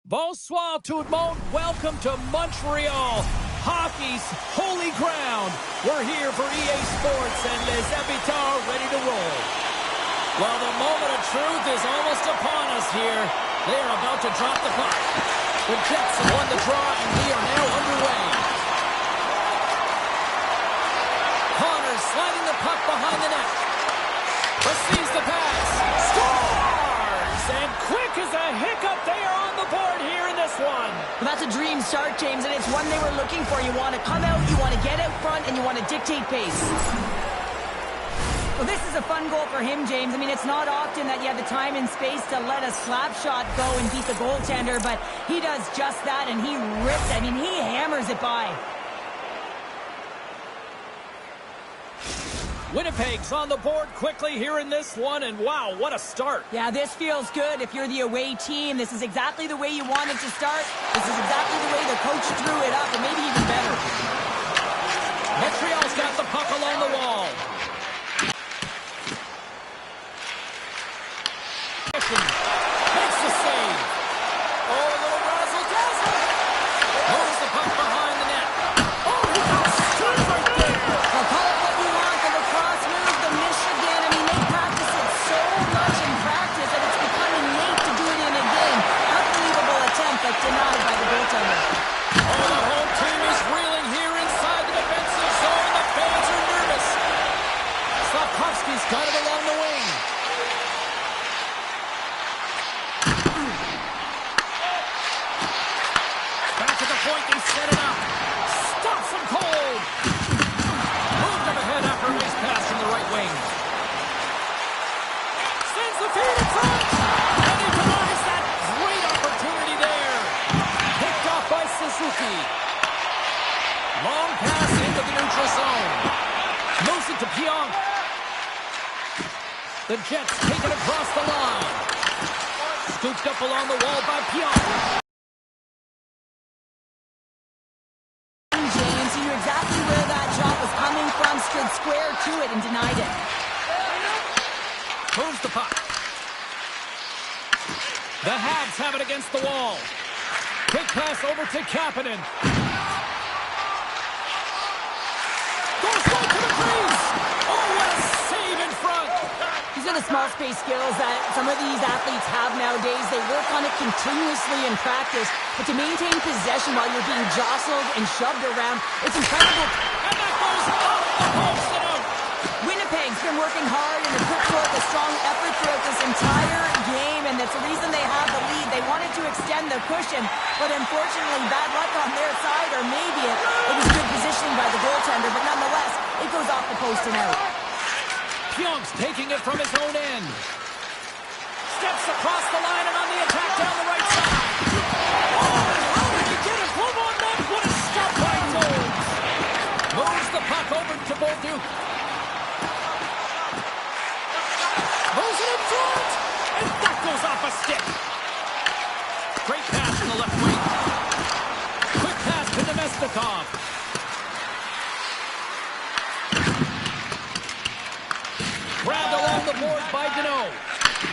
Bonsoir tout le monde. Welcome to Montreal, hockey's holy ground. We're here for EA Sports and Les Habitants ready to roll. Well, the moment of truth is almost upon us here. They are about to drop the puck. The Jets have won the draw and we are now underway. Connor sliding the puck behind the net. Receives the pass. Scores! And quick as a hiccup, they are on the board here in this one. Well, that's a dream start, James, and it's one they were looking for. You want to come out, you want to get out front, and you want to dictate pace. Well, this is a fun goal for him, James. I mean, it's not often that you have the time and space to let a slap shot go and beat the goaltender, but he does just that, and he rips. I mean, he hammers it by. Winnipeg's on the board quickly here in this one, and wow, what a start. Yeah, this feels good. If you're the away team, this is exactly the way you wanted to start. This is exactly the way the coach drew it up, or maybe even better. Montreal's got the puck along the wall. Makes the save. Oh, a little razzle-dazzle. Moves the puck behind the net. Oh, he got stood right there. Well, call it what you want, the lacrosse move, the Michigan. I mean, they practice it so much in practice that it's become innate to do it in a game. Unbelievable attempt, but denied by the goaltender. Oh, the home team is reeling here inside the defensive zone. The fans are nervous. Slavkovsky's got it along the wing. Back to the point, they set it up. Stops him cold. Moved him ahead after a nice pass from the right wing. Sends the feed in front. And he denies that great opportunity there. Picked off by Suzuki. Long pass into the neutral zone. Moves it to Pionk. The Jets take it across the line. Scooped up along the wall by Pionk. James, he knew exactly where that shot was coming from, stood square to it, and denied it. Moves the puck. The Habs have it against the wall. Quick pass over to Kapanen. Goes right to the crease. Oh, what a save in front. These are the small space skills that some of these athletes have nowadays. They work on it continuously in practice, but to maintain possession while you're being jostled and shoved around, it's incredible. And that goes off the post and out. Winnipeg's been working hard and have put forth a strong effort throughout this entire game, and that's the reason they have the lead. They wanted to extend the cushion, but unfortunately bad luck on their side, or maybe it was good positioning by the goaltender, but nonetheless, it goes off the post and out. Pionk's taking it from his own end. Steps across the line and on the attack down the right side. Oh, and how did he get it? Glove on net. What a stop by Jones. Moves the puck over to Bolduc. Moves it in front. And that goes off a stick. Great pass from the left wing. Quick pass to Nemestikov. Grabbed along the boards by Deneau.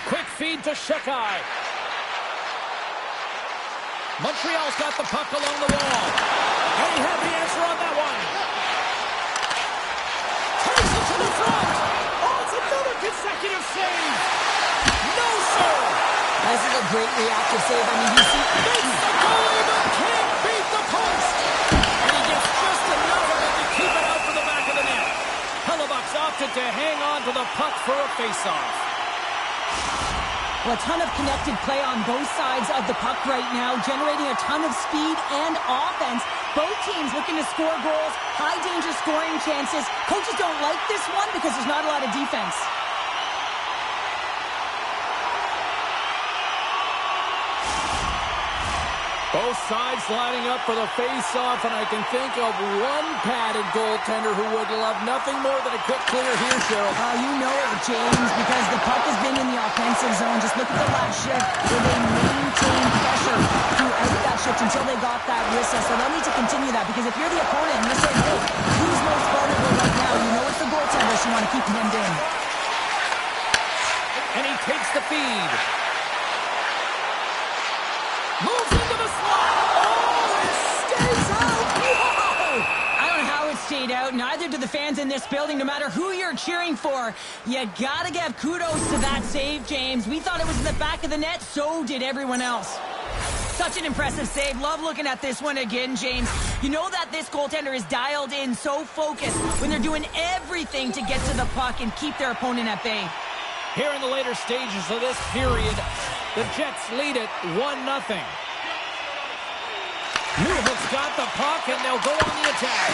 Quick feed to Shekai. Montreal's got the puck along the wall. And he had the answer on that one. Takes it to the front. Oh, it's another consecutive save. No, sir. This is a great reactive save. I mean, you see... Beats the goalie, but can't beat the post. And he gets just enough of it to keep it out for the back of the net. Hellebuck's opted to hang on to the puck for a face-off. Well, a ton of connected play on both sides of the puck right now, generating a ton of speed and offense. Both teams looking to score goals, high-danger scoring chances. Coaches don't like this one because there's not a lot of defense. Both sides lining up for the face-off, and I can think of one padded goaltender who would love nothing more than a quick clear here, Cheryl. You know it, James, because the puck has been in the offensive zone. Just look at the last shift where they maintained pressure throughout that shift until they got that whistle. So they'll need to continue that, because if you're the opponent and you're saying, hey, who's most vulnerable right now? You know it's the goaltender, so you want to keep him in. And he takes the feed. Moves into doubt, neither do the fans in this building, no matter who you're cheering for. You gotta give kudos to that save, James. We thought it was in the back of the net, so did everyone else. Such an impressive save. Love looking at this one again, James. You know that this goaltender is dialed in, so focused when they're doing everything to get to the puck and keep their opponent at bay. Here in the later stages of this period, the Jets lead it 1-0. Newhook's got the puck, and they'll go on the attack.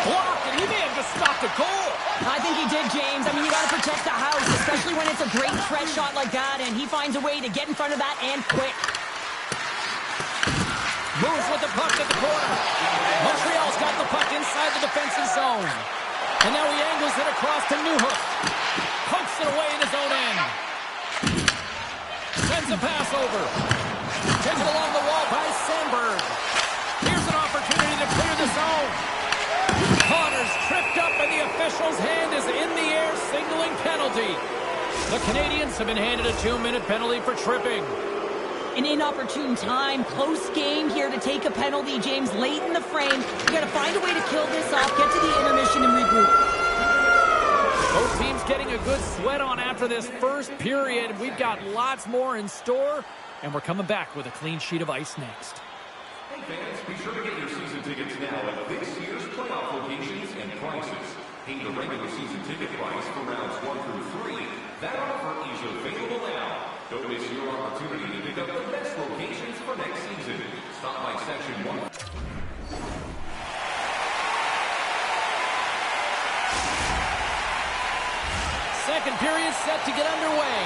Blocked, and he may have just stopped a goal. I think he did, James. I mean, you got to protect the house, especially when it's a great threat shot like that, and he finds a way to get in front of that and quick. Moves with the puck at the corner. Montreal's got the puck inside the defensive zone. And now he angles it across to Newhook. Pokes it away in his own end. Sends a pass over. Taken along the wall by Sandberg. Here's an opportunity to clear the zone. Connor's tripped up and the official's hand is in the air, signaling penalty. The Canadians have been handed a 2-minute penalty for tripping. An inopportune time, close game here to take a penalty, James, late in the frame. You got to find a way to kill this off, get to the intermission and regroup. Both teams getting a good sweat on after this first period. We've got lots more in store, and we're coming back with a clean sheet of ice next. Hey fans, be sure to get your season tickets now at this year's playoff locations and prices. Pay the regular season ticket price for rounds 1 through 3. That offer is available now. Don't miss your opportunity to pick up the best locations for next season. Stop by section 1. Second period set to get underway.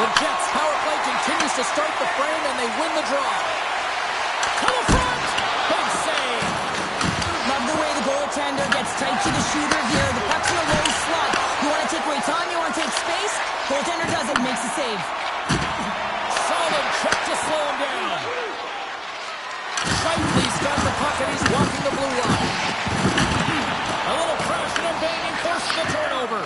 The Jets' power play continues to start the frame, and they win the draw. To the front! Big save! Love the way the goaltender gets tight to the shooter here. The puck's in a low slot. You want to take away time, you want to take space. Goaltender does it, makes the save. Solid check to slow him down. Shifley's got the puck, and he's walking the blue line. A little crashing and banging forces the turnover.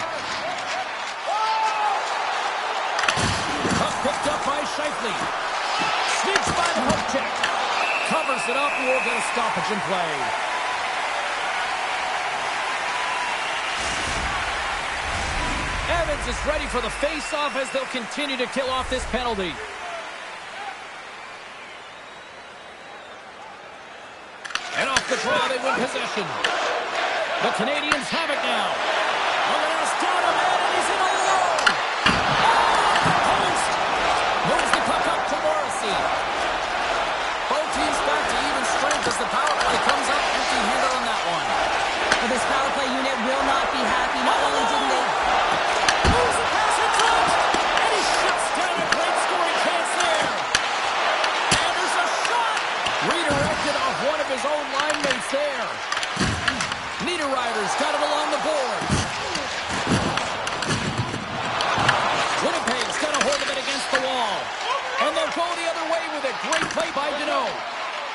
Picked up by Shifley. Sneaks by the hook check. Covers it up, and we'll get a stoppage in play. Evans is ready for the face-off as they'll continue to kill off this penalty. And off the draw, they win possession. The Canadians have it now. Look down a man, and he's in alone. Post. Moves the puck up to Morrissey. Both teams back to even strength as the power play comes up empty-handed on that one. Well, this power play unit will not be happy. Not only didn't they... Moves the pass in front. And he shuts down a great scoring chance there. And there's a shot. Redirected off one of his own line mates there. Niederreiter's got it along the boards. Winnipeg's got a hold of it against the wall. And they'll go the other way with it. Great play by Deneau.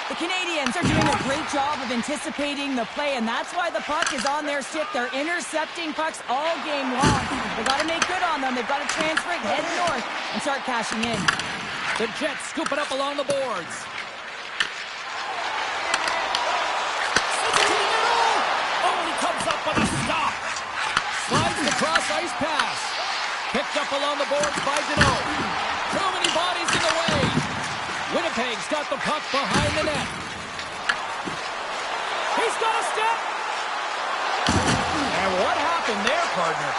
The Canadians are doing a great job of anticipating the play, and that's why the puck is on their stick. They're intercepting pucks all game long. They've got to make good on them. They've got to transfer it, head north, and start cashing in. The Jets scoop it up along the boards. Oh, he comes up with a stop. Slides the cross-ice pass. Picked up along the boards by Deneau. Too many bodies in the way. Winnipeg's got the puck behind the net. He's got a step. And what happened there, partner?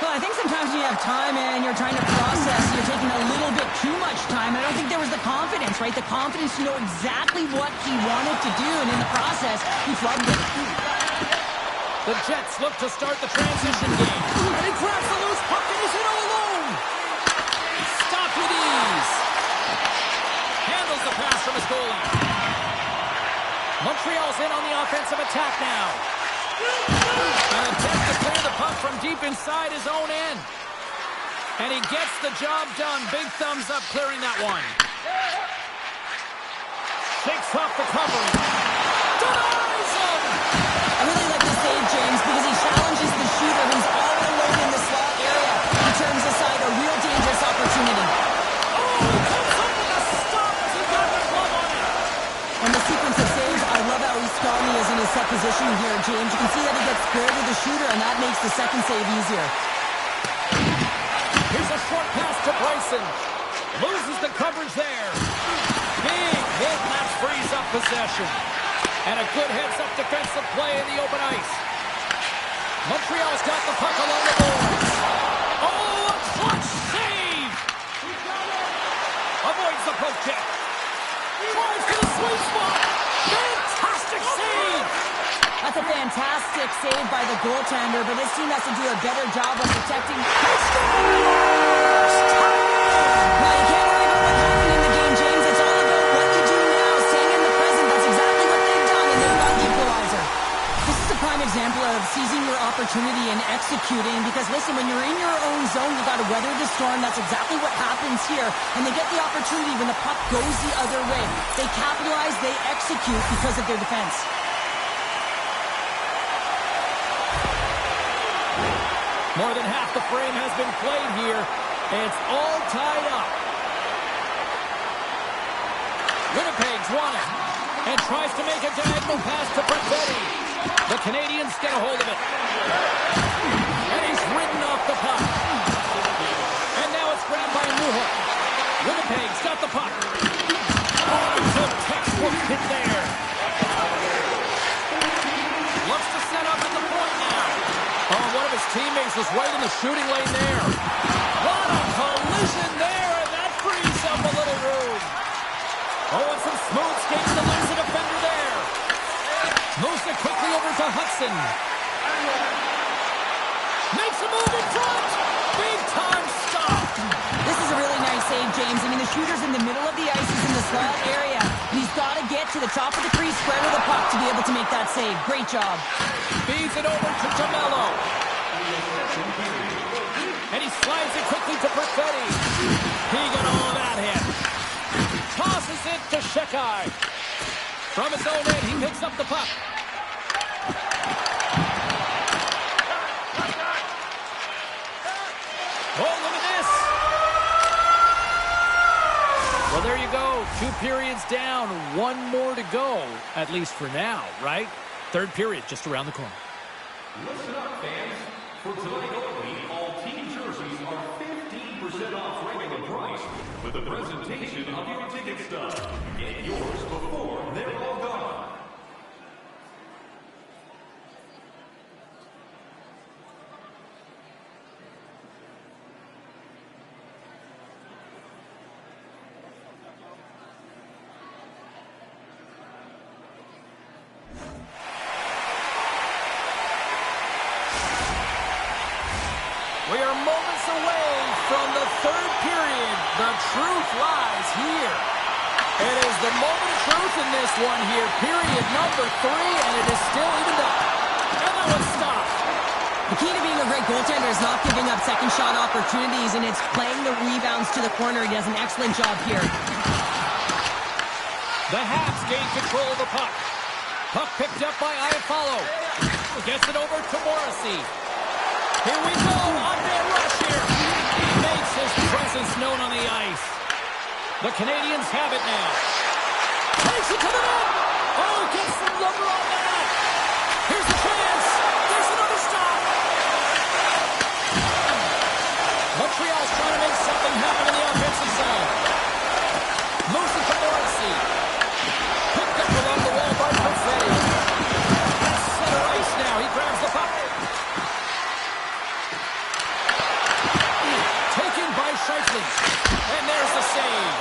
Well, I think sometimes when you have time and you're trying to process, you're taking a little bit too much time. I don't think there was the confidence, right? The confidence to know exactly what he wanted to do, and in the process, he flubbed it. The Jets look to start the transition game. And he grabs the loose puck and he's in all alone. Stopped with ease. Handles the pass from his goalie. Montreal's in on the offensive attack now. An attempt to clear the puck from deep inside his own end. And he gets the job done. Big thumbs up clearing that one. Shakes off the covering. Denies him! I really like this save, James, because he challenges the shooter who's all alone in the slot area. He turns aside a real dangerous opportunity. Oh, he comes set position here, James. You can see that he gets square to the shooter, and that makes the second save easier. Here's a short pass to Bryson. Loses the coverage there. Big hit, and that frees up possession. And a good heads-up defensive play in the open ice. Montreal's got the puck along the boards. Oh, a clutch save! Avoids the poke check. Drives to the sweet spot. Fantastic save! That's a fantastic save by the goaltender, but his team has to do a better job of protecting. He scores! Now, you can't worry about what happened in the game, James. It's all about what you do now, staying in the present. That's exactly what they've done, and they've got the equalizer. This is a prime example of seizing your opportunity and executing, because, listen, when you're in your own zone, you got to weather the storm. That's exactly what happens here, and they get the opportunity when the puck goes the other way. They capitalize, they execute because of their defense. More than half the frame has been played here. It's all tied up. Winnipeg's won it and tries to make a diagonal pass to Perfetti. The Canadians get a hold of it. And he's ridden off the puck. And now it's ridden by Newhook. Winnipeg's got the puck. Oh, good textbook hit there. Looks to set up at the point now. Oh, one of his teammates was right in the shooting lane there. What a collision there, and that frees up a little room. Oh, and some smooth skating to lose the defender there. Moves it quickly over to Hudson. Makes a move in front. Big time stop. This is a really nice save, James. I mean, the shooter's in the middle of the ice. He's in the slot area. And he's got to get to the top of the crease, square to the puck to be able to make that save. Great job. Feeds it over to Jamello. And he slides it quickly to Perfetti. He got all of that hit. Tosses it to H.M.J.A. From his own end, he picks up the puck. Oh, look at this. Well, there you go. 2 periods down, 1 more to go, at least for now, right? Third period just around the corner. Listen up, fans. For tonight only, all team jerseys are 15% off regular price with the presentation of your ticket stub. Get yours before they're all gone. We are moments away from the third period. The truth lies here. It is the moment of truth in this one here. Period number 3, and it is still evened up. And that one stopped. The key to being a great goaltender is not giving up second shot opportunities, and it's playing the rebounds to the corner. He does an excellent job here. The Habs gain control of the puck. Puck picked up by Iafallo. Gets it over to Morrissey. Here we go, on-man rush here. He makes his presence known on the ice. The Canadians have it now. Takes it to the net. Oh, gets some lumber on that. Here's a chance. There's another stop. Montreal's trying to make something happen in the offensive zone. Moves it to Morrissey. Picked up along the wall by Perfetti. That's center ice now. He grabs the puck. And there's the save.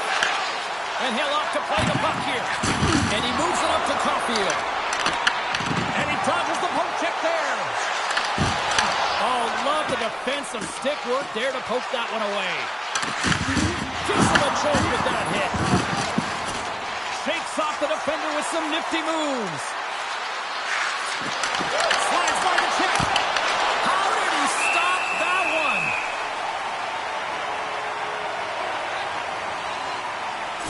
And he'll opt to play the puck here. And he moves it up to Caulfield. And he dodges the poke check there. Oh, love the defensive stick work there to poke that one away. Gives him a choice with that hit. Shakes off the defender with some nifty moves. Slides by the check. How did he stop that one?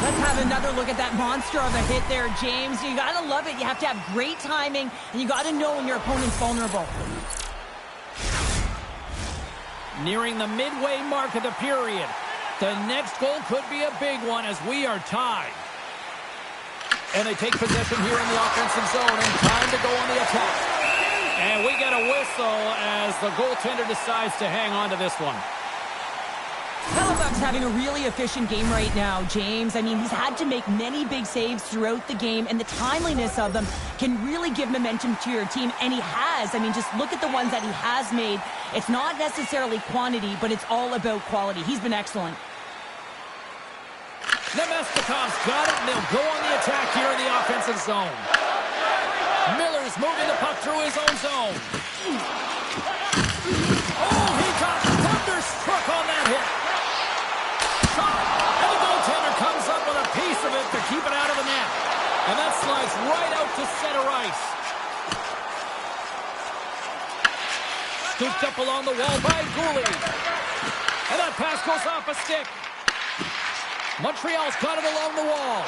Let's have another look at that monster of a hit there, James. You got to love it. You have to have great timing, and you got to know when your opponent's vulnerable. Nearing the midway mark of the period. The next goal could be a big one as we are tied. And they take possession here in the offensive zone, and time to go on the attack. And we get a whistle as the goaltender decides to hang on to this one. Hellebuck's having a really efficient game right now, James. I mean, he's had to make many big saves throughout the game, and the timeliness of them can really give momentum to your team, and he has. I mean, just look at the ones that he has made. It's not necessarily quantity, but it's all about quality. He's been excellent. Nemestikov's got it, and they'll go on the attack here in the offensive zone. Miller's moving the puck through his own zone. Oh, he got thunderstruck on that hit. And the goaltender comes up with a piece of it to keep it out of the net. And that slides right out to center ice. Scooped up along the wall by Gooley. And that pass goes off a stick. Montreal's got it along the wall.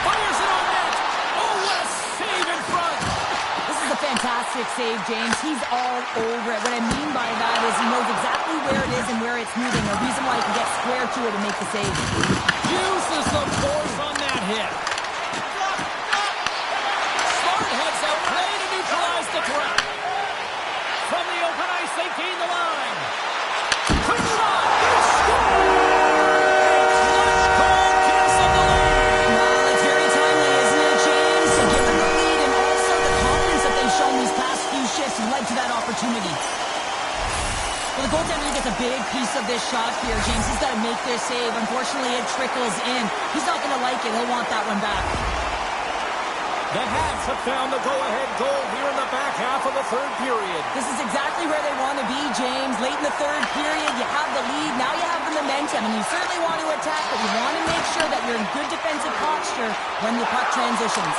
Fires it on net. Oh, what a save in front. This is a fantastic save, James. He's all over it. What I mean by that is he knows exactly where it is and where it's moving. A reason why he can get square to it and make the save. Uses the force on that hit. Smart heads out play to neutralize the threat. From the open ice, they gain the line. Quick shot. Good score. Led to that opportunity. Well, the goaltender gets a big piece of this shot here, James. He's got to make this save. Unfortunately, it trickles in. He's not going to like it. He'll want that one back. The Habs have found the go-ahead goal here in the back half of the third period. This is exactly where they want to be, James. Late in the third period, you have the lead. Now you have the momentum, and you certainly want to attack, but you want to make sure that you're in good defensive posture when the puck transitions.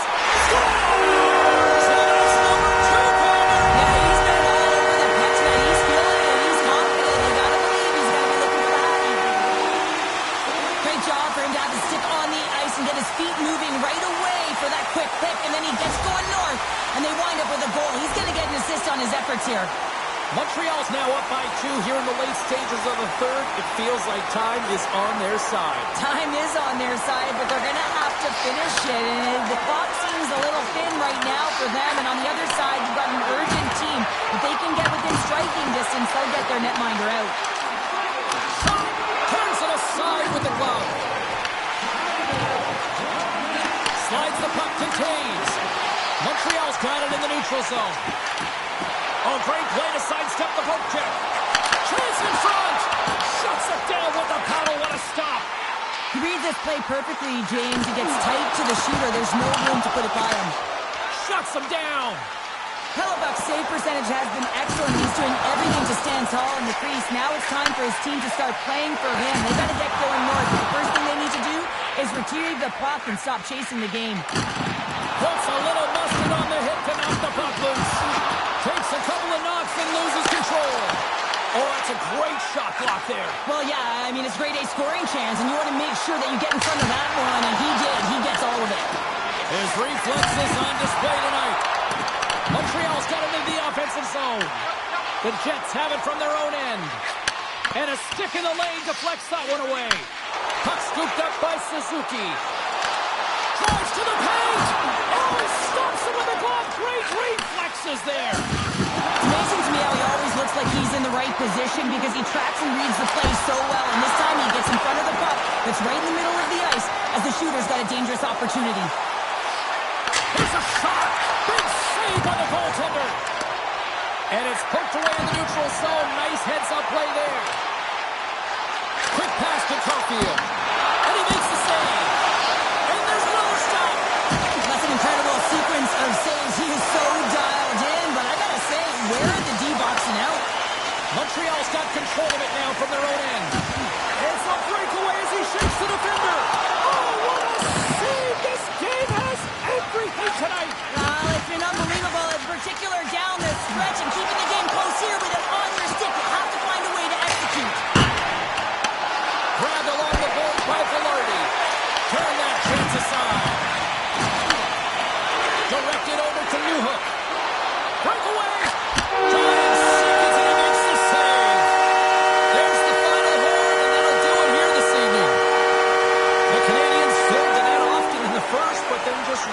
Scores! Get his feet moving right away for that quick pick, and then he gets going north, and they wind up with a goal. He's going to get an assist on his efforts here. Montreal's now up by 2 here in the late stages of the third. It feels like time is on their side. Time is on their side, but they're going to have to finish it, and the clock seems a little thin right now for them, and on the other side, you've got an urgent team. If they can get within striking distance, they'll get their netminder out. Turns it aside with the glove. Slides the puck to Taves. Montreal's got it in the neutral zone. Oh, great play to sidestep the poke check. Chance in front. Shuts it down with the paddle. What a stop. He reads this play perfectly, James. He gets tight to the shooter. There's no room to put it by him. Shuts him down. Hellebuck's save percentage has been excellent. He's doing everything to stand tall in the crease. Now it's time for his team to start playing for him. They got to get going north. The first thing they need to do is retrieve the puck and stop chasing the game. Puts a little mustard on the hit to knock the puck loose. Takes a couple of knocks and loses control. Oh, that's a great shot block there. Well, yeah, I mean, it's grade A scoring chance, and you want to make sure that you get in front of that one, and he did. He gets all of it. His reflexes on display tonight. Montreal's got it in the offensive zone. The Jets have it from their own end. And a stick in the lane deflects that one away. Puck scooped up by Suzuki. Drives to the paint. Oh, he stops him with a glove. Great reflexes there. It's amazing to me how he always looks like he's in the right position because he tracks and reads the play so well. And this time he gets in front of the puck that's right in the middle of the ice as the shooter's got a dangerous opportunity. Here's a shot. Big save by the goaltender. And it's poked away in the neutral zone. Nice heads-up play there. Quick pass to Caulfield. And he makes the save. And there's another stop. That's an incredible sequence of saves. He is so dialed in. But I got to say, where are the D-boxing out? Montreal's got control of it now from their own end. It's a breakaway as he shakes the defender. Oh, what a save. This game has everything tonight. It's been unbelievable, in particular down the stretch and keeping the game close here with it on your stick. You have to find a way to execute. Grabbed along the board by Velarde. Turn that chance aside. Directed over to Newhook. Breakaway. Giant seconds and he makes the save. There's the final horn, and that'll do it here this evening. The Canadians filled the net often in the first, but then just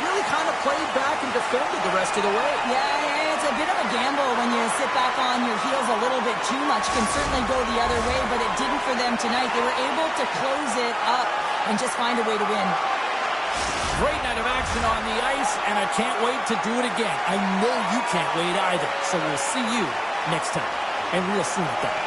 back on your heels a little bit too much can certainly go the other way, but it didn't for them tonight. They were able to close it up and just find a way to win. Great night of action on the ice, and I can't wait to do it again. I know you can't wait either, so we'll see you next time, and real soon at that.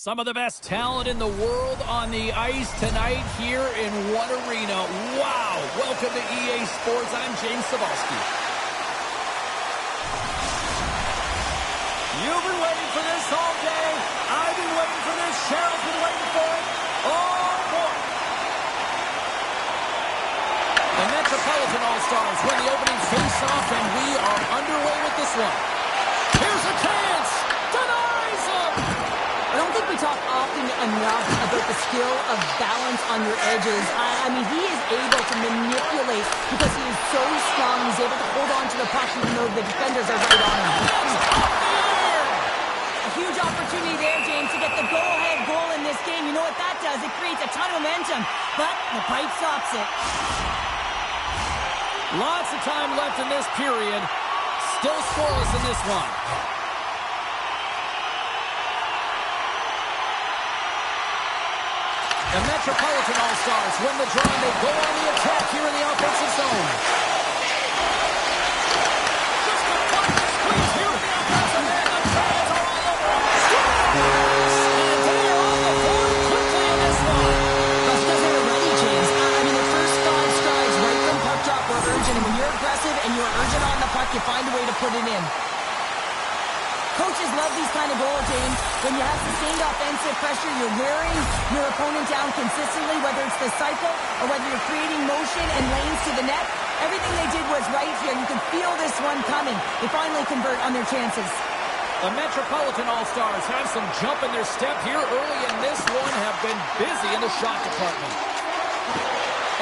Some of the best talent in the world on the ice tonight here in one arena. Wow! Welcome to EA Sports. I'm James Cybulski. You've been waiting for this all day. I've been waiting talk often enough about the skill of balance on your edges. I mean, he is able to manipulate because he is so strong. He's able to hold on to the puck even though the defenders are right on him. A huge opportunity there, James, to get the go-ahead goal in this game. You know what that does? It creates a ton of momentum, but the pipe stops it. Lots of time left in this period. Still scoreless in this one. The Metropolitan All-Stars win the draw, and they go on the attack here in the offensive zone. Just a fight to squeeze here in the offensive end. The fans are all over him. Scores! And they are on the board quickly in this one. Those guys are ready, James. I mean, the first 5 strides right from puck drop were urgent, and when you're aggressive and you're urgent on the puck, you find a way to put it in. Coaches love these kind of goals, James. When you have sustained offensive pressure, you're wearing your opponent down consistently, whether it's the cycle or whether you're creating motion and lanes to the net. Everything they did was right here. You can feel this one coming. They finally convert on their chances. The Metropolitan All-Stars have some jump in their step here early in this one, have been busy in the shot department.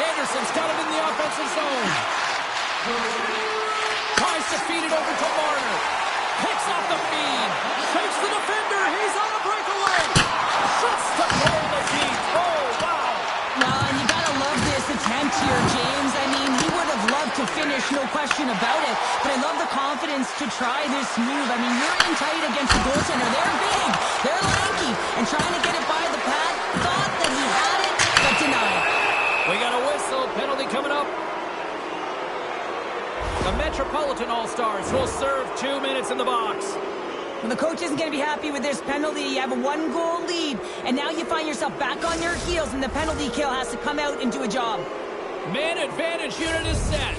Anderson's got it in the offensive zone. Tries to feed it over to Marner. Picks off the feed. Shakes the defender. He's on a breakaway. Shoots to goal the deep. Oh, wow. Well, and you gotta love this attempt here, James. I mean, he would have loved to finish, no question about it. But I love the confidence to try this move. I mean, you're in tight against the goaltender. They're big. They're lanky. And trying to get it by the pad. Thought that he had it, but denied. We got a whistle. Penalty coming up. The Metropolitan All-Stars will serve 2 minutes in the box. Well, the coach isn't going to be happy with this penalty. You have a 1-goal lead, and now you find yourself back on your heels, and the penalty kill has to come out and do a job. Man advantage unit is set.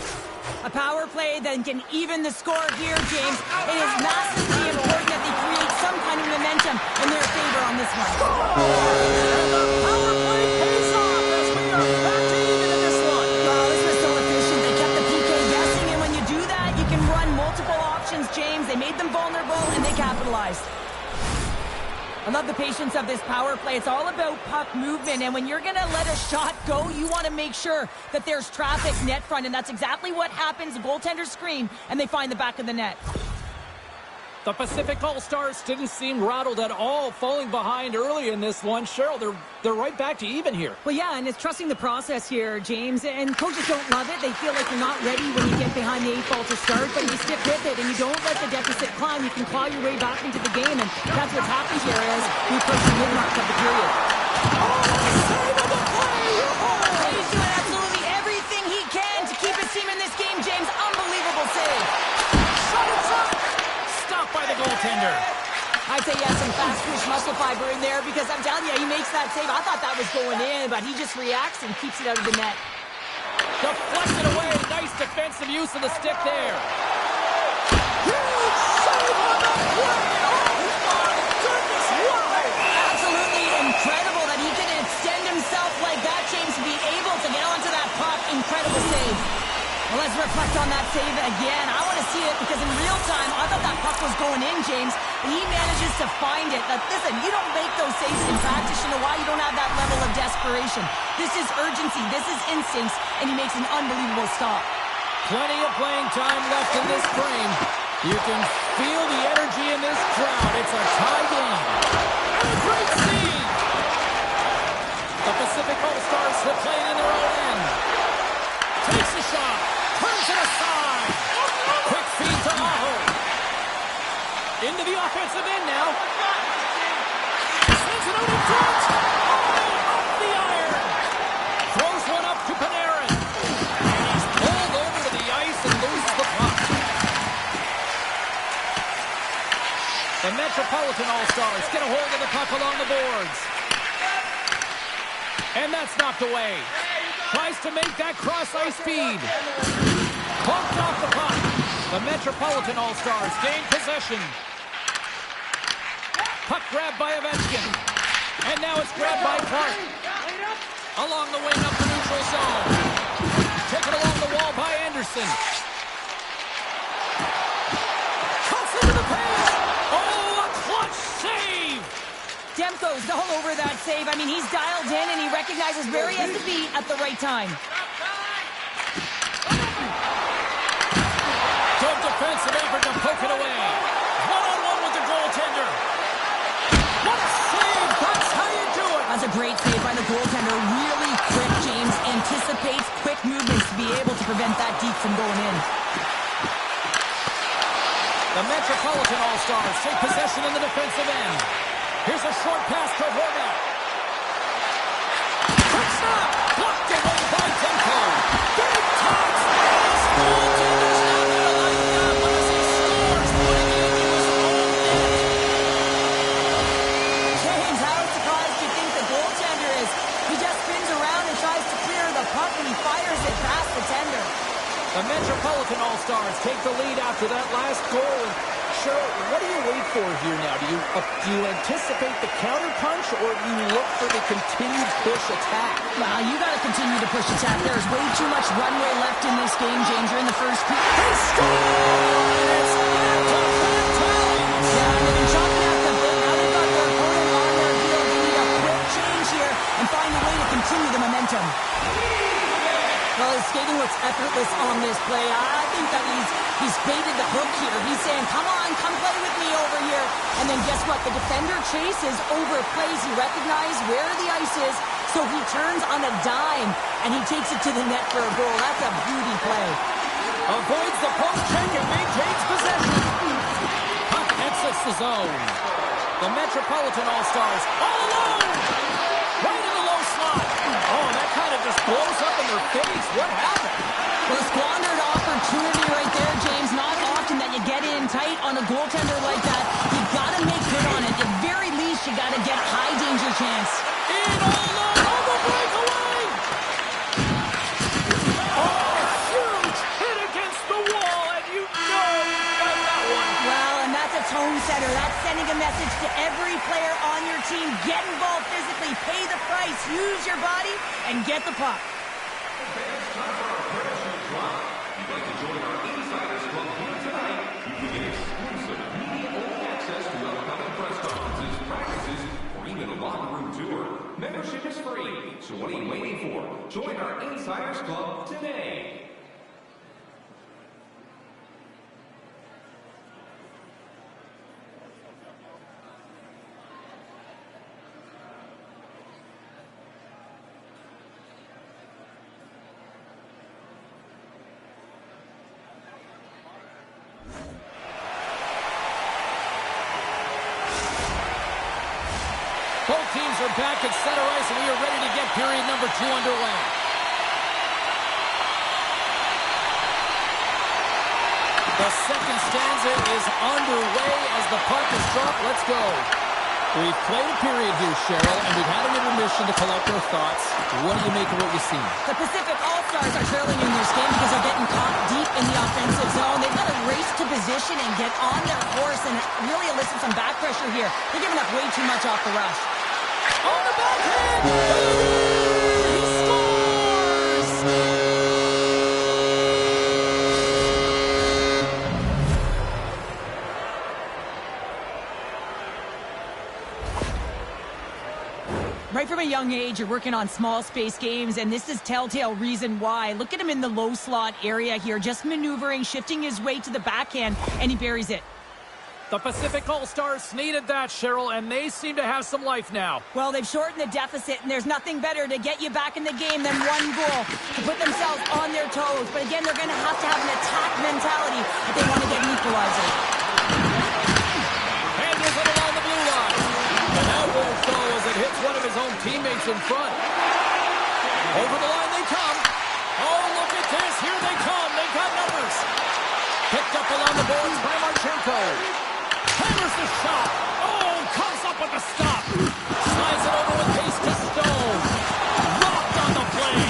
A power play that can even the score here, James. It is massively important that they create some kind of momentum in their favor on this one. And the power play pays off as we are back to even in this one. Oh, this was so efficient. They kept the PK guessing, and when you do that, you can run multiple options, James. They made them vulnerable, and they capitalized. I love the patience of this power play. It's all about puck movement, and when you're going to let a shot go, you want to make sure that there's traffic net front, and that's exactly what happens. The goaltenders scream, and they find the back of the net. The Pacific All-Stars didn't seem rattled at all, falling behind early in this one. Cheryl, they're right back to even here. Well, yeah, and it's trusting the process here, James, and coaches don't love it. They feel like you're not ready when you get behind the 8 ball to start, but you stick with it, and you don't let the deficit climb. You can claw your way back into the game, and that's what's happened here as we approach the mid-mark of the period. Save of the play! He's doing absolutely everything he can to keep his team in this game, James. Unbelievable save. Shot inside! Stopped by the goaltender. I'd say he has some fast-twitch muscle fiber in there because I'm telling you, he makes that save. I thought that was going in, but he just reacts and keeps it out of the net. Deflected away. Nice defensive use of the stick there. Huge save on the play. Oh, my goodness. Wow. Absolutely incredible that he can extend himself like that, James, to be able to get onto that puck. Incredible save. Well, let's reflect on that save again. I want to see it because in real time, I thought that puck was going in, James. But he manages to find it. Now, listen, you don't make those saves in practice. You know why? You don't have that level of desperation. This is urgency. This is instincts. And he makes an unbelievable stop. Plenty of playing time left in this frame. You can feel the energy in this crowd. It's a tie game. And a great scene. The Pacific All-Stars have played in their own end. Takes the shot. Turns it aside. Quick feed to Aho. Into the offensive end now. Sends it out in front. Oh, off the iron. Throws one up to Panarin. And he's pulled over to the ice and loses the puck. The Metropolitan All-Stars get a hold of the puck along the boards. And that's knocked away. Tries to make that cross-ice feed. Bumped off the puck. The Metropolitan All-Stars gain possession. Puck grabbed by Ovechkin. And now it's grabbed by Clark. Along the wing up the neutral zone. Taken along the wall by Anderson. Cuts into the paint. Oh, a clutch save. Demko's all over that save. I mean, he's dialed in, and he recognizes where he has to be at the right time. Good defensive effort to poke it away. One-on-one with the goaltender. What a save! That's how you do it! That's a great save by the goaltender. Really quick, James. Anticipates quick movements to be able to prevent that deep from going in. The Metropolitan All-Stars take possession in the defensive end. Here's a short pass to Horvat. Quick stop! Blocked away by Demko. Big touch! This goaltender's not going to like that as he scores, putting it into his own net. James, how surprised do you think the goaltender is? He just spins around and tries to clear the puck, and he fires it past the tender. The Metropolitan All-Stars take the lead after that last goal. Cheryl, what do you wait for here now? Do you anticipate the counterpunch, or do you look for the continued push attack? Well, you got to continue to push attack. There's way too much runway left in this game, James. You're in the first period. They score! It's back-to-back ties! Yeah, they've been chopping at the bit. Now they've got their opponent on their heel. They need a quick change here and find a way to continue the momentum. Well, his skating looks effortless on this play. I think that he's baited the hook here. He's saying, come on, come play with me over here. And then guess what? The defender chases, overplays. He recognizes where the ice is, so he turns on a dime, and he takes it to the net for a goal. That's a beauty play. Avoids the poke check and maintains possession. Puck exits the zone. The Metropolitan All-Stars all alone! Right in the low slot. Oh, that kind of just blows up in their face. What happened? Well, squandered opportunity right there, James. Not often that you get in tight on a goaltender like that. You got to make good on it. At very least, you got to get a high danger chance. In all alone on the breakaway! Oh, huge hit against the wall, and you know you got that one. Well, and that's a tone setter. That's sending a message to every player on your team. Get involved physically, pay the price, use your body, and get the puck. Membership is free, so what are you waiting for? Join our Insiders Club today. Both teams are back at center ice, and we are ready to get period number 2 underway. The second stanza is underway as the puck is dropped. Let's go. We've played a period here, Cheryl, and we've had an intermission to collect our thoughts. What do you make of what you've seen? The Pacific All-Stars are trailing in this game because they're getting caught deep in the offensive zone. They've got to race to position and get on their course and really elicit some back pressure here. They're giving up way too much off the rush. On the backhand! He scores! Right from a young age, you're working on small space games, and this is telltale reason why. Look at him in the low slot area here, just maneuvering, shifting his way to the backhand, and he buries it. The Pacific All-Stars needed that, Cheryl, and they seem to have some life now. Well, they've shortened the deficit, and there's nothing better to get you back in the game than one goal to put themselves on their toes. But again, they're going to have an attack mentality if they want to get an equalizer. Handles it along the blue line. And that won't go as it hits one of his own teammates in front. Over the line they come. Oh, look at this. Here they come. They've got numbers. Picked up along the boards by Marchenko. Hammers the shot. Oh, comes up with the stop. Slides it over with pace to Stone. Rocked on the play.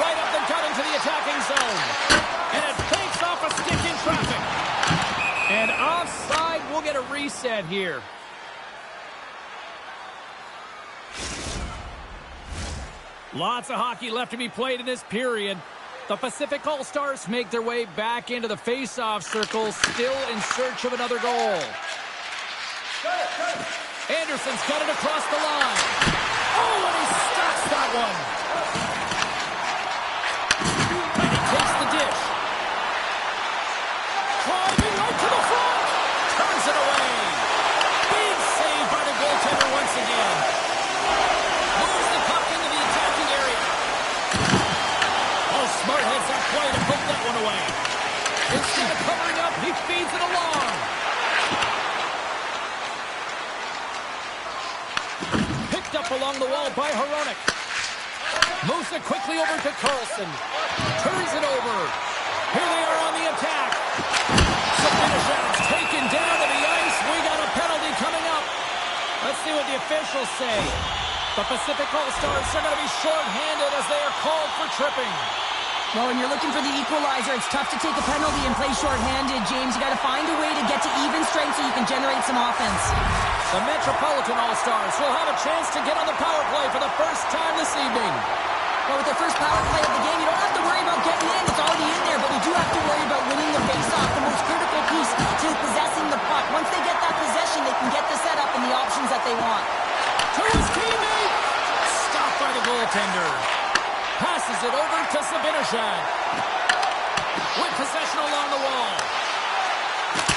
Right up the gut into the attacking zone. And it fakes off a stick in traffic. And offside, we'll get a reset here. Lots of hockey left to be played in this period. The Pacific All-Stars make their way back into the face-off circle, still in search of another goal. Anderson's got it across the line. Oh, and he stops that one. And he takes the dish. Driving right to the front. Turns it away. Big save by the goaltender once again. Moves the puck into the attacking area. Oh, smart heads that play to poke that one away. Instead of covering up, he feeds it along. Picked up along the wall by Hronek. Moves it quickly over to Carlson. Turns it over. Here they are on the attack. Zibanejad's taken down to the ice. We got a penalty coming up. Let's see what the officials say. The Pacific All-Stars are going to be short-handed as they are called for tripping. Well, when you're looking for the equalizer, it's tough to take a penalty and play short-handed, James. You got to find a way to get to even strength so you can generate some offense. The Metropolitan All-Stars will have a chance to get on the power play for the first time this evening. Well, with their first power play of the game, you don't have to worry about getting in. It's already in there, but you do have to worry about winning the face-off, the most critical piece to possessing the puck. Once they get that possession, they can get the setup and the options that they want. To his teammate! Stopped by the goaltender. Passes it over to Zibanejad. With possession along the wall.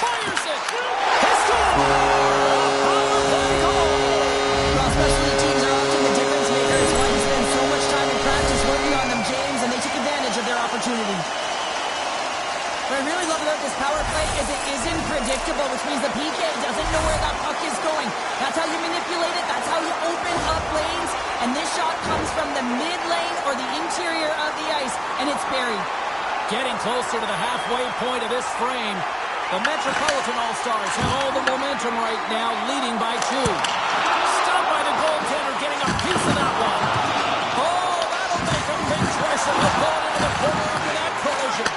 Fires it! He scores! Power play goal! Well, specialty teams are often the difference makers. Why you spend so much time in practice working on them, James, and they took advantage of their opportunity. What I really love about this power play is it isn't predictable, which means the PK doesn't know where that puck is going. That's how you manipulate it. That's how you open up lanes. And this shot comes from the mid lane or the interior of the ice, and it's buried. Getting closer to the halfway point of this frame. The Metropolitan All-Stars have all the momentum right now, leading by 2. Stopped by the goaltender, getting a piece of that one. Oh, that'll make him think twice about going into the corner after that collision.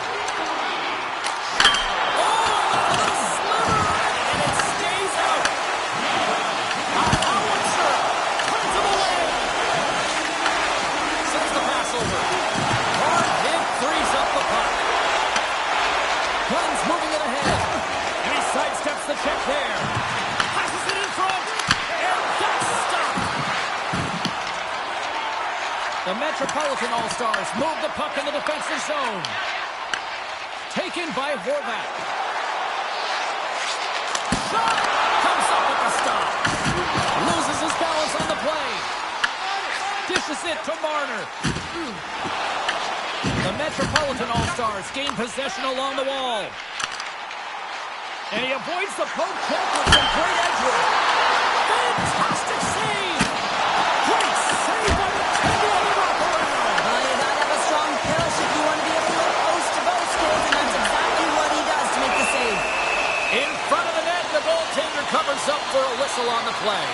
The check there. Passes it in front. And that's stopped. The Metropolitan All-Stars move the puck in the defensive zone. Taken by Horvat. Shot! Comes up with the stop. Loses his balance on the play. Dishes it to Marner. The Metropolitan All-Stars gain possession along the wall. And he avoids the poke check with some great edge work. Fantastic save! Great save by the tender on the wraparound. You gotta have a strong push if you want to be able to look post-to-post skills, and that's exactly what he does to make the save. In front of the net, the goaltender covers up for a whistle on the play.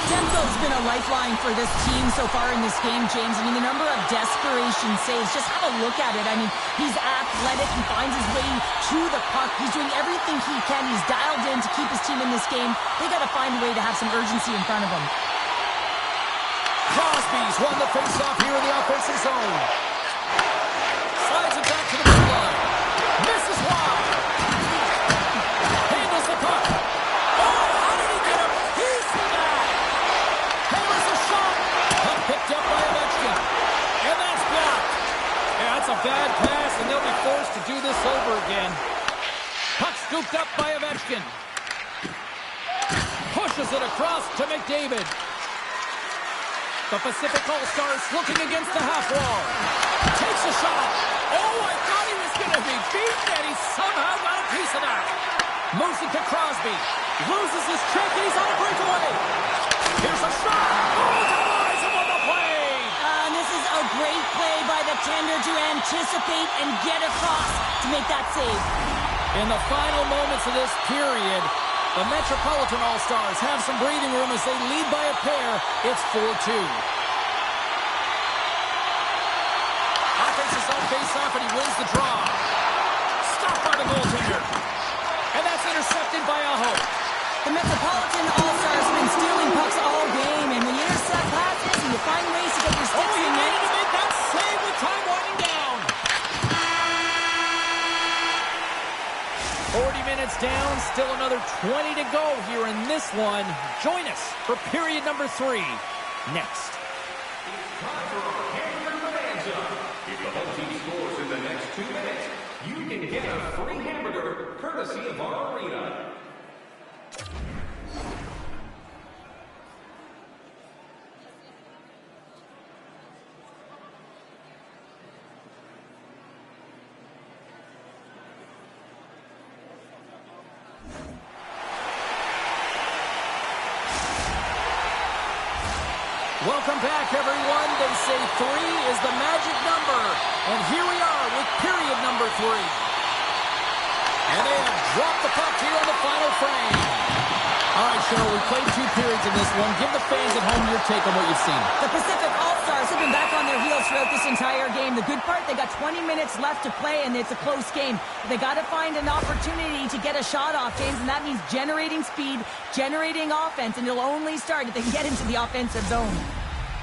Demko's been a lifeline for this team so far in this game, James. I mean, the number of desperation saves, just have a look at it. I mean, he's athletic. He finds his way to the puck. He's doing everything he can. He's dialed in to keep his team in this game. They got to find a way to have some urgency in front of him. Crosby's won the faceoff here in the offensive zone. Slides it back to the blue line. Misses wide. Handles the puck. Oh, how did he get a piece of that? Hammers a shot. Puck picked up by Ovechkin. And that's blocked. Yeah, that's a bad pass, and they'll be forced to do this over again. Puck scooped up by Ovechkin. Pushes it across to McDavid. The Pacific All-Stars looking against the half wall. Takes a shot. Oh, I thought he was going to be beaten, and he somehow got a piece of that. Moves it to Crosby. Loses his trick, and he's on a breakaway. Here's a shot. Oh, double eyes him on the play. And this is a great play by the tender to anticipate and get across to make that save. In the final moments of this period, the Metropolitan All-Stars have some breathing room as they lead by a pair. It's 4-2. Offenses on face-off, and he wins the draw. Stopped by the goaltender. And that's intercepted by Aho. The Metropolitan All-Stars have been stealing pucks all game, and when you intercept passes and you find ways to get your sticks he in needed net. to make that save with time winding down. 40 minutes minutes down, still another 20 to go here in this one. Join us for period number 3 next. Time for our hamburger bonanza. If the home team scores in the next 2 minutes, you can get a free hamburger courtesy of our arena. Welcome back, everyone. They say 3 is the magic number. And here we are with period number 3. And they have dropped the puck here on the final frame. All right, Cheryl, we played 2 periods in this one. Give the fans at home your take on what you've seen. The Pacific All-Stars have been back on their heels throughout this entire game. The good part, they got 20 minutes left to play, and it's a close game. They got to find an opportunity to get a shot off, James, and that means generating speed, generating offense, and it'll only start if they can get into the offensive zone.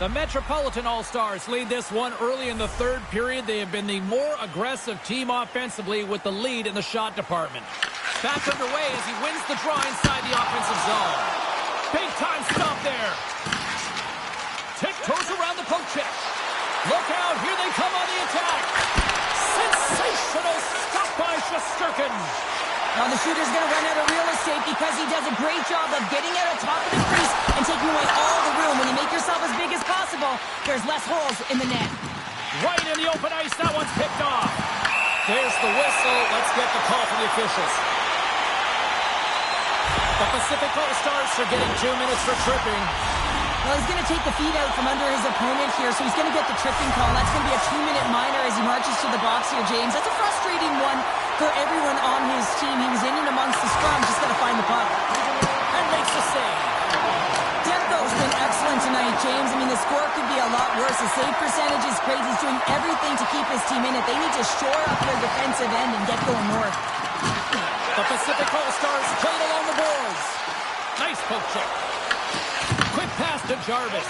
The Metropolitan All-Stars lead this one early in the 3rd period. They have been the more aggressive team offensively with the lead in the shot department. Back underway as he wins the draw inside the offensive zone. Big time stop there. Tiptoes around the poke check. Look out, here they come on the attack. Sensational stop by Shesterkin. Now the shooter's going to run out of real estate because he does a great job of getting out of top of the crease and taking away all the room. When you make yourself as big as possible, there's less holes in the net. Right in the open ice, that one's picked off. There's the whistle. Let's get the call from the officials. The Pacific All-Stars are getting 2 minutes for tripping. Well, he's going to take the feet out from under his opponent here, so he's going to get the tripping call. That's going to be a 2-minute minor as he marches to the box here, James. That's a frustrating one for everyone on his team. He was in and amongst the scrum, just going to find the puck. And makes the save. Demko's been excellent tonight, James. I mean, the score could be a lot worse. The save percentage is great. He's doing everything to keep his team in it. They need to shore up their defensive end and get going north. The Pacific All-Stars played along the boards. Nice poke check. Quick pass to Jarvis.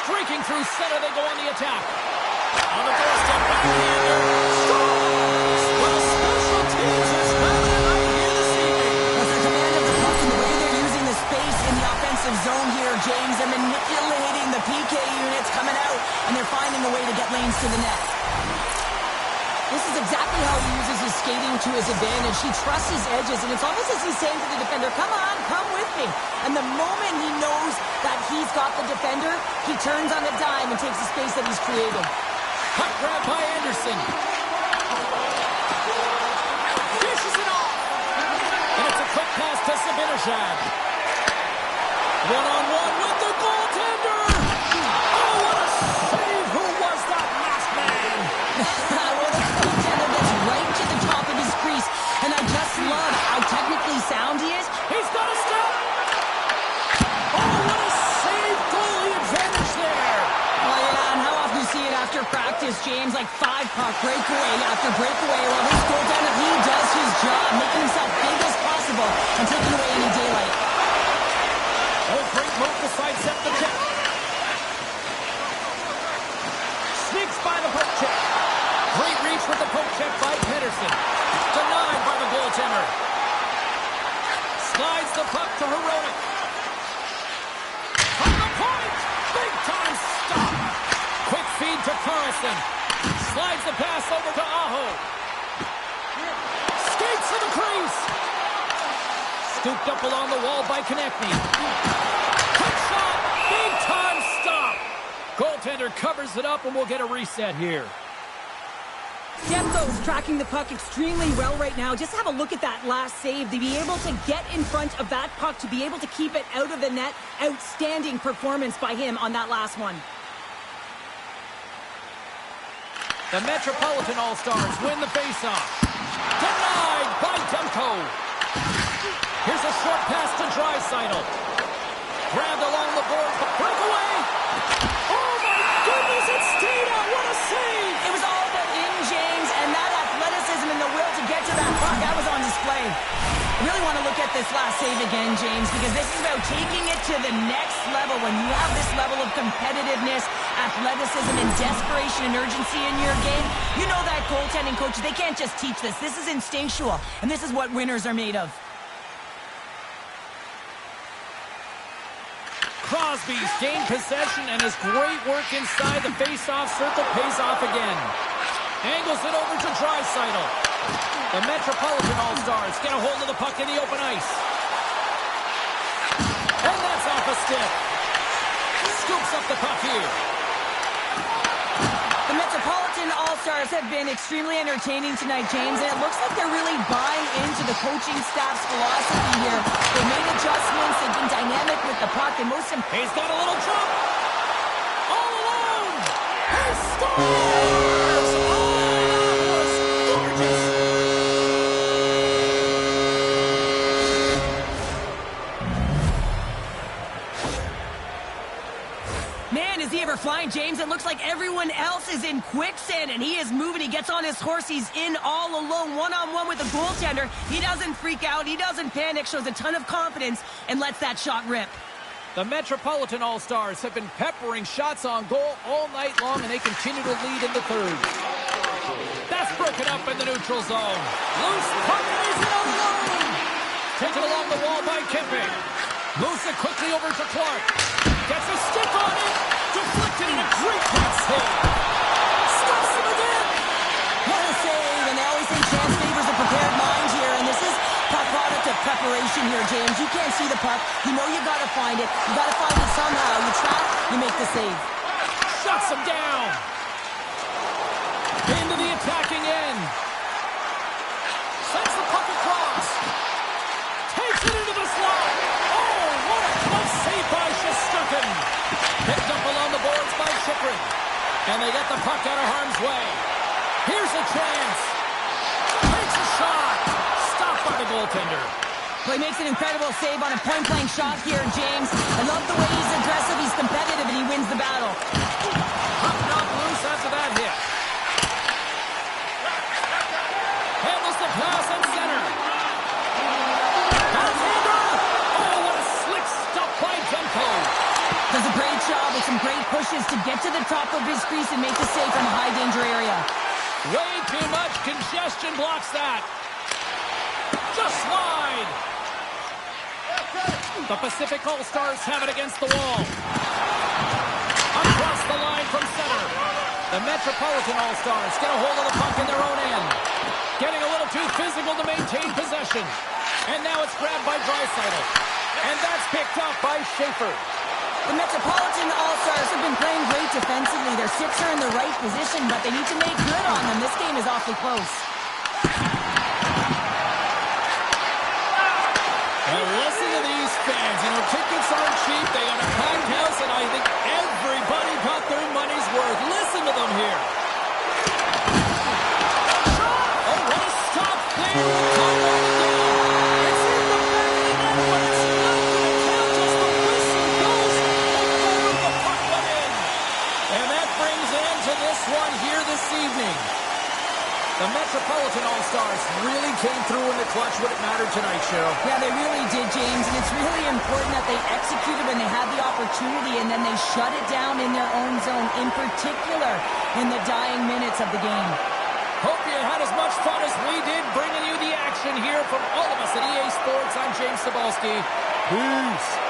Streaking through center, they go on the attack. On the doorstep, backhander. Scores! Well, special teams is having a night here this evening. With the command of the puck and the way they're using the space in the offensive zone here, James, they're manipulating the PK units coming out, and they're finding a way to get lanes to the net. This is exactly how he uses his skating to his advantage. He trusts his edges, and it's almost as he's saying to the defender, come on, come with me. And the moment he knows that he's got the defender, he turns on a dime and takes the space that he's created. Puck grab by Anderson. Dishes it off. And it's a quick pass to Zibanejad. One-on-one with the goaltender. Oh, what a save. Who was that last man? Right to the top of his crease, and I just love how technically sound he is. He's got a stop. Oh, what a save! Goalie advantage there. Oh, yeah, and how often do you see it after practice, James? Like 5-puck breakaway after breakaway. Well, this goaltender, he does his job, making himself big as possible and taking away any daylight. Oh, great move to sidestep the check. Sneaks by the poke check. Great reach with the poke check by Pedersen. Denied by the goaltender. Slides the puck to Hronek. From the point! Big time stop! Quick feed to Carlson. Slides the pass over to Aho. Skates to the crease. Scooped up along the wall by Konechny. Quick shot! Big time stop! Goaltender covers it up and we'll get a reset here. Demko's tracking the puck extremely well right now. Just have a look at that last save. To be able to get in front of that puck, to be able to keep it out of the net. Outstanding performance by him on that last one. The Metropolitan All-Stars win the faceoff. Denied by Demko. Here's a short pass to Draisaitl. Grabbed along the boards, but breakaway. Oh my goodness, it stayed out. What a save! It was all but in, James, and that athleticism and the will to get to that Wow, that was on display. I really want to look at this last save again, James, because this is about taking it to the next level. When you have this level of competitiveness, athleticism, and desperation and urgency in your game, you know that goaltending coaches, they can't just teach this. This is instinctual, and this is what winners are made of. Crosby's gained possession, and his great work inside the face-off circle pays off again. Angles it over to Draisaitl. The Metropolitan All-Stars get a hold of the puck in the open ice. And that's off a stick. Scoops up the puck here. The Metropolitan All-Stars have been extremely entertaining tonight, James, and it looks like they're really buying into the coaching staff's philosophy here. They've made adjustments, they've been dynamic with the puck, and most important... He's got a little jump. All alone. He scores! Oh, that was gorgeous. Man, is he ever flying, James? It looks like everyone else is in quicksand, and he is moving. He gets on his horse. He's in all alone, one-on-one with the goaltender. He doesn't freak out. He doesn't panic, shows a ton of confidence, and lets that shot rip. The Metropolitan All-Stars have been peppering shots on goal all night long, and they continue to lead in the third. That's broken up in the neutral zone. Loose puck, and he's in alone. Taken along the wall by Kimping. Moves it quickly over to Clark. Gets a stick on it. Deflected in a great pass save. Stops him again. What a save, and they always say chance favors a prepared mind here, and this is a product of preparation here, James. You can't see the puck. You know you got to find it. You got to find it somehow. You trap, you make the save. Shuts him down. Into the attacking end. Sends the puck across. Takes it into the slot. Oh, what a close save by Shestukin. Picked up along the boards by Chychrun. And they get the puck out of harm's way. Here's a chance. Takes a shot. Stopped by the goaltender. Well, he makes an incredible save on a point-blank shot here, James. I love the way he's aggressive, he's competitive, and he wins the battle. Puck knocked loose after that hit. Handles the pass at center. Alexander! Oh, what a slick stop by Demko. Does a great job with some great pushes to get to the top of his crease and make the save from a high-danger area. Way too much congestion blocks that. Just slide. The Pacific All-Stars have it against the wall. Across the line from center. The Metropolitan All-Stars get a hold of the puck in their own end. Getting a little too physical to maintain possession. And now it's grabbed by Draisaitl. And that's picked up by Schaefer. The Metropolitan All-Stars have been playing great defensively. Their sticks are in the right position, but they need to make good on them. This game is awfully close. And listen to these fans. You know, tickets aren't cheap. They got a packed house, and I think everybody got their money's worth. Listen to them here. Oh, what a stop there. It's in the back of the net, but it's not going to count as the whistle goes. The puck went in. And that brings an end to this one here this evening. The Metropolitan All-Stars really came through in the clutch when it mattered tonight, Cheryl. Yeah, they really did, James, and it's really important that they executed when they had the opportunity and then they shut it down in their own zone, in particular in the dying minutes of the game. Hope you had as much fun as we did bringing you the action here from all of us at EA Sports. I'm James Cebulski. Peace.